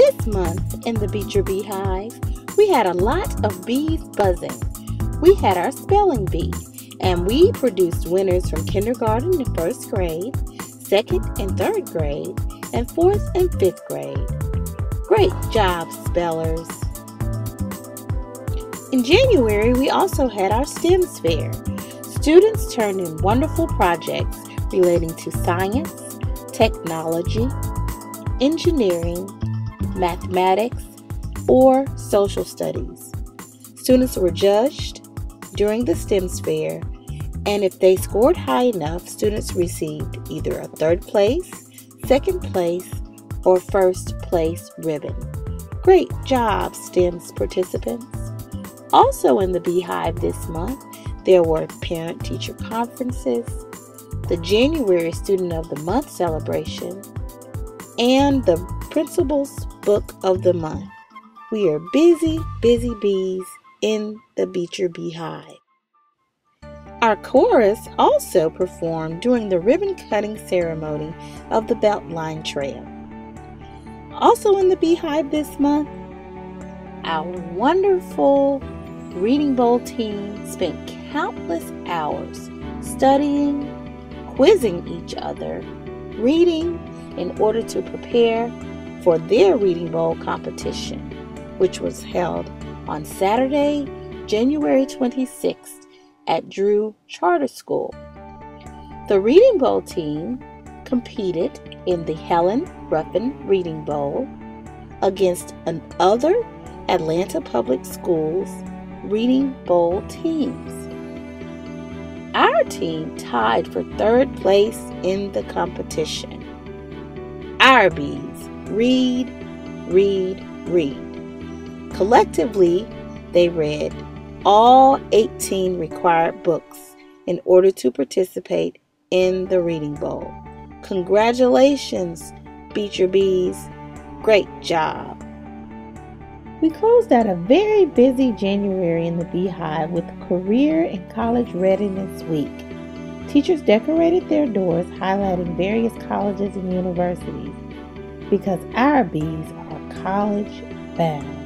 This month in the Beecher Beehive, we had a lot of bees buzzing. We had our spelling bee, and we produced winners from kindergarten and first grade, second and third grade, and fourth and fifth grade. Great job, spellers! In January, we also had our STEMs fair. Students turned in wonderful projects relating to science, technology, engineering, mathematics, or social studies. Students were judged during the STEMs fair, and if they scored high enough, students received either a third place, second place, or first place ribbon. Great job, STEMs participants! Also in the Beehive this month, there were parent-teacher conferences, the January Student of the Month celebration, and the Principal's Book of the Month. We are busy, busy bees in the Beecher Beehive. Our chorus also performed during the ribbon-cutting ceremony of the Beltline Trail. Also in the Beehive this month, our wonderful Reading Bowl team spent countless hours studying, quizzing each other, reading in order to prepare for their Reading Bowl competition, which was held on Saturday, January 26th at Drew Charter School. The Reading Bowl team competed in the Helen Ruffin Reading Bowl against other Atlanta Public Schools Reading Bowl teams. Our team tied for third place in the competition. Our bees read, read, read. Collectively, they read all 18 required books in order to participate in the Reading Bowl. Congratulations, Beecher Bees. Great job. We closed out a very busy January in the Beehive with Career and College Readiness Week. Teachers decorated their doors highlighting various colleges and universities because our bees are college bound.